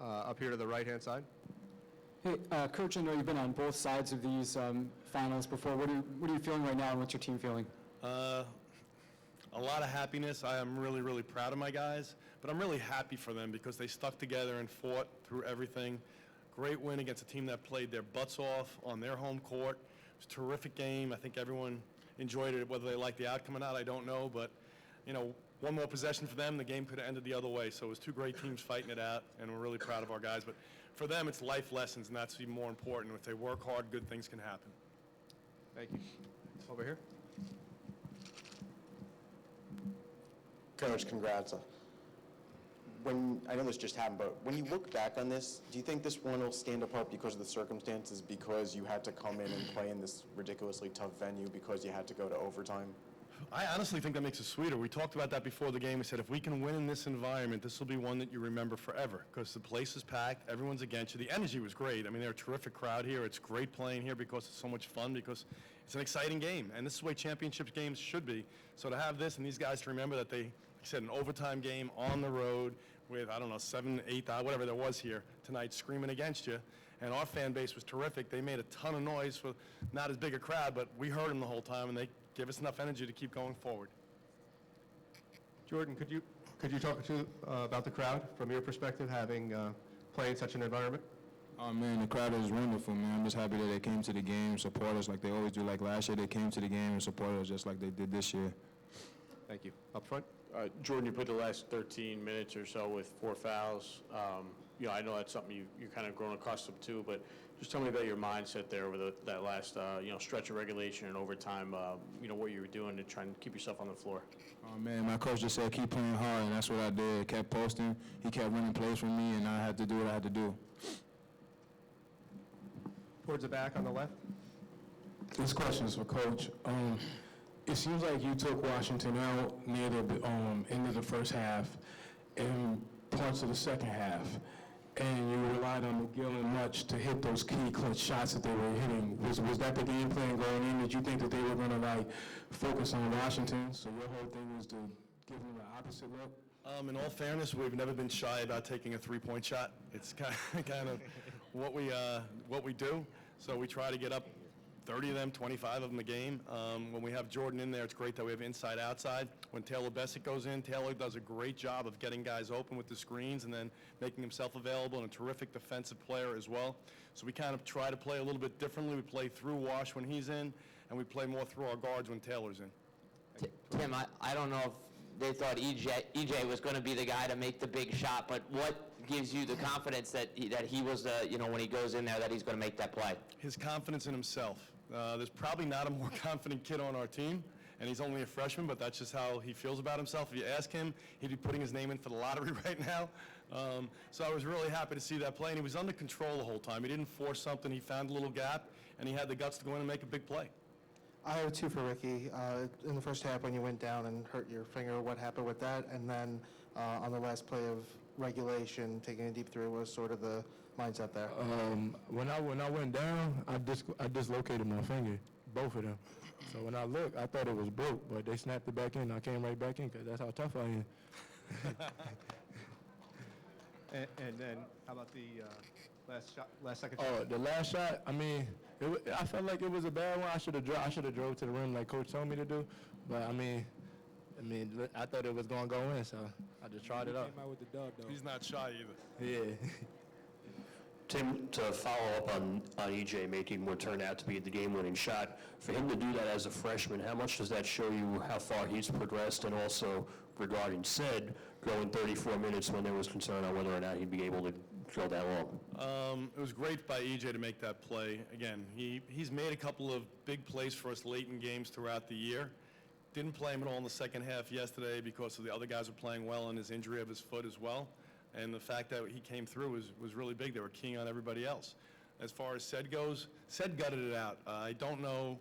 up here to the right-hand side. Hey, Coach, I know you've been on both sides of these finals before. What are you feeling right now, and what's your team feeling? A lot of happiness. I am really, really proud of my guys, but I'm really happy for them because they stuck together and fought through everything. Great win against a team that played their butts off on their home court. It was a terrific game. I think everyone enjoyed it. Whether they liked the outcome or not, I don't know, but one more possession for them, the game could have ended the other way. So it was two great teams fighting it out, and we're really proud of our guys. But for them, it's life lessons, and that's even more important. If they work hard, good things can happen. Thank you. Over here. Coach, congrats. I know this just happened, but when you look back on this, do you think this one will stand apart because of the circumstances, because you had to come in and play in this ridiculously tough venue, because you had to go to overtime? I honestly think that makes it sweeter. We talked about that before the game. We said if we can win in this environment, this will be one that you remember forever because the place is packed, everyone's against you. The energy was great. I mean, they're a terrific crowd here. It's great playing here because it's so much fun, because it's an exciting game, and this is the way championship games should be. So to have this and these guys to remember that they, like I said, an overtime game on the road with, 7, 8, whatever there was here tonight, screaming against you, and our fan base was terrific. They made a ton of noise for not as big a crowd, but we heard them the whole time, and they give us enough energy to keep going forward. Jordan, could you talk to about the crowd from your perspective, having played in such an environment? Oh man, the crowd is wonderful, man. I'm just happy that they came to the game, support us like they always do. Like last year, they came to the game and supported us just like they did this year. Thank you. Up front. Jordan, you put the last 13 minutes or so with 4 fouls. I know that's something you've kind of grown accustomed to, but just tell me about your mindset there over that last, stretch of regulation and overtime, what you were doing to try and keep yourself on the floor. Oh man, my coach just said keep playing hard, and that's what I did. Kept posting. He kept running plays for me, and I had to do what I had to do. Towards the back on the left. This question is for Coach. It seems like you took Washington out near the end of the first half and parts of the second half, and you relied on McGill and Much to hit those key clutch shots that they were hitting. Was that the game plan going in? Did you think that they were going to focus on Washington? So your whole thing was to give them the opposite look? In all fairness, we've never been shy about taking a three-point shot. It's kind of what we do. So we try to get up 30 of them, 25 of them a game. When we have Jordan in there, it's great that we have inside-outside. When Taylor Bessick goes in, Taylor does a great job of getting guys open with the screens and then making himself available, and a terrific defensive player as well. So we kind of try to play a little bit differently. We play through Wash when he's in, and we play more through our guards when Taylor's in. Tim, I don't know if they thought EJ was going to be the guy to make the big shot, but what gives you the confidence that he was when he goes in there, that he's going to make that play? His confidence in himself. There's probably not a more confident kid on our team, and he's only a freshman, but that's just how he feels about himself. If you ask him, he'd be putting his name in for the lottery right now. So I was really happy to see that play, and he was under control the whole time. He didn't force something. He found a little gap, and he had the guts to go in and make a big play. I have 2 for Ricky. In the first half, when you went down and hurt your finger, what happened with that? And then on the last play of regulation, taking a deep three, was sort of the mindset there? When I went down, I dislocated my finger, both of them. So when I looked, I thought it was broke, but they snapped it back in. I came right back in because that's how tough I am. And then how about the last second shot? Oh, the last shot. I mean, I felt like it was a bad one. I should have drove to the rim like Coach told me to do. But I mean, I thought it was gonna go in, so I just tried it out. Came out with the dub, though. He's not shy either. Yeah. Tim, to follow up on EJ making what turned out to be the game-winning shot, for him to do that as a freshman, how much does that show you how far he's progressed, and also regarding Said going 34 minutes when there was concern on whether or not he'd be able to go that long? It was great by EJ to make that play. Again, he's made a couple of big plays for us late in games throughout the year. Didn't play him at all in the second half yesterday because of the other guys were playing well and his injury of his foot as well. And the fact that he came through was really big. They were keying on everybody else. As far as Said goes, Said gutted it out. I don't know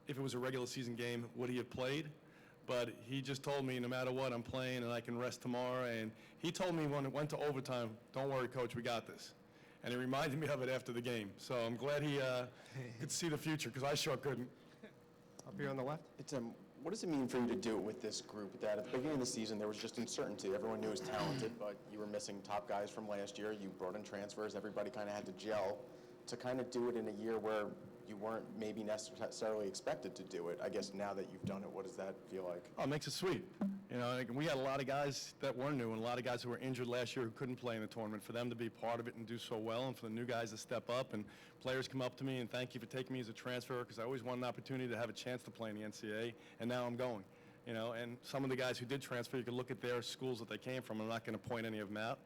if it was a regular season game, would he have played? But he just told me, no matter what, I'm playing and I can rest tomorrow. And he told me when it went to overtime, don't worry, Coach, we got this. And he reminded me of it after the game. So I'm glad he could see the future, because I sure couldn't. Up here on the left. It's What does it mean for you to do it with this group that at the beginning of the season there was just uncertainty? Everyone knew he was talented, but you were missing top guys from last year. You brought in transfers. Everybody kind of had to gel. To kind of do it in a year where you weren't maybe necessarily expected to do it, I guess now that you've done it, what does that feel like? Oh, it makes it sweet. You know, like, we had a lot of guys that were new and a lot of guys who were injured last year who couldn't play in the tournament. For them to be part of it and do so well, and for the new guys to step up, and players come up to me and thank you for taking me as a transfer, because I always wanted an opportunity to have a chance to play in the NCAA, and now I'm going. You know, and some of the guys who did transfer, you can look at their schools that they came from. I'm not going to point any of them out.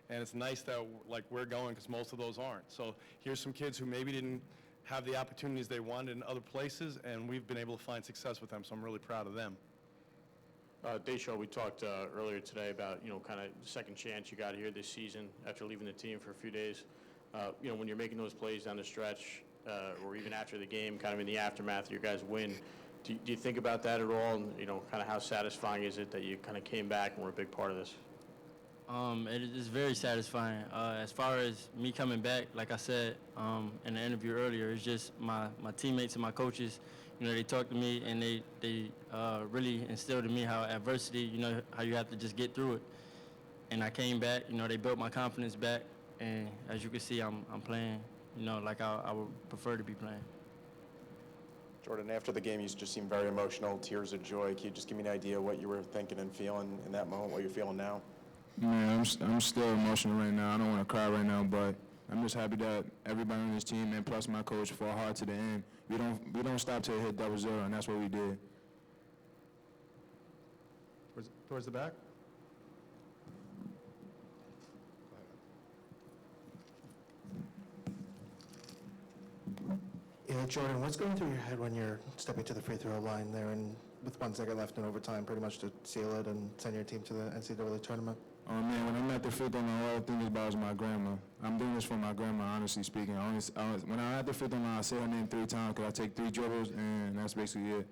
And it's nice that, like, we're going, because most of those aren't. So here's some kids who maybe didn't have the opportunities they wanted in other places, and we've been able to find success with them, so I'm really proud of them. Dayshaw, we talked earlier today about, kind of second chance you got here this season after leaving the team for a few days. When you're making those plays down the stretch, or even after the game, kind of in the aftermath of your guys' win, do you think about that at all? And, kind of how satisfying is it that you kind of came back and were a big part of this? It is very satisfying. As far as me coming back, like I said in the interview earlier, it's just my teammates and my coaches. They talked to me and they really instilled in me how adversity, how you have to just get through it. And I came back. They built my confidence back, and as you can see, I'm playing. Like I would prefer to be playing. Jordan, after the game, you just seemed very emotional, tears of joy. Can you just give me an idea what you were thinking and feeling in that moment, what you're feeling now? Man, I'm still emotional right now. I don't want to cry right now, but I'm just happy that everybody on this team and plus my coach fought hard to the end. We don't stop till it hit 0-0, and that's what we did. Towards the back? Yeah, Jordan, what's going through your head when you're stepping to the free throw line there and with 1 second left in overtime pretty much to seal it and send your team to the NCAA tournament? Oh man, when I'm at the free throw line, all I think about is my grandma. I'm doing this for my grandma, honestly speaking. When I'm at the free throw line, I say her name 3 times because I take 3 dribbles, and that's basically it.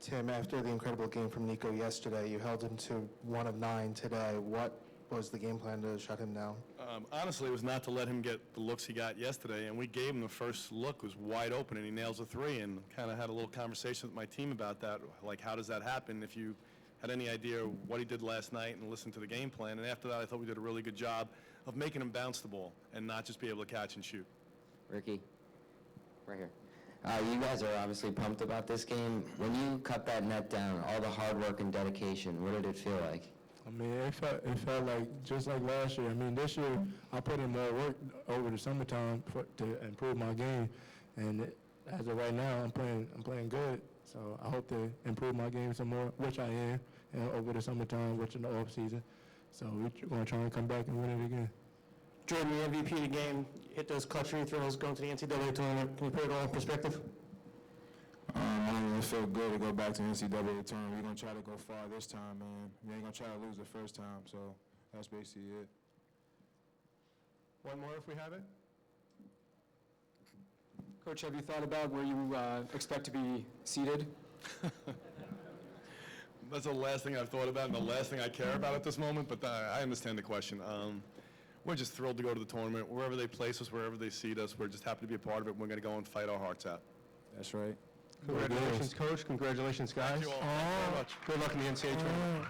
Tim, after the incredible game from Nico yesterday, you held him to 1 of 9 today. What was the game plan to shut him down? Honestly, it was not to let him get the looks he got yesterday, and we gave him the first look, was wide open, and he nails a 3, and kind of had a little conversation with my team about that, like how does that happen if you had any idea what he did last night and listened to the game plan. And after that, I thought we did a really good job of making him bounce the ball and not just be able to catch and shoot. Ricky, right here. You guys are obviously pumped about this game. When you cut that net down, all the hard work and dedication, what did it feel like? I mean, it felt like just like last year. I mean, this year I put in more work over the summertime to improve my game, and as of right now, I'm playing good. So I hope to improve my game some more, which I am, over the summertime, which in the off season. So we're going to try and come back and win it again. Jordan, the MVP of the game, hit those clutch free throws going to the NCAA tournament. Can you put it all in perspective? It felt good to go back to the NCAA tournament. We're going to try to go far this time, man. We ain't going to try to lose the first time, so that's basically it. One more if we have it. Coach, have you thought about where you expect to be seated? That's the last thing I've thought about and the last thing I care about at this moment, but I understand the question. We're just thrilled to go to the tournament. Wherever they place us, wherever they seat us, we're just happy to be a part of it. We're going to go and fight our hearts out. That's right. Congratulations, Coach. Congratulations, guys. Thank you all. Thank you very much. Good luck in the NCAA tournament.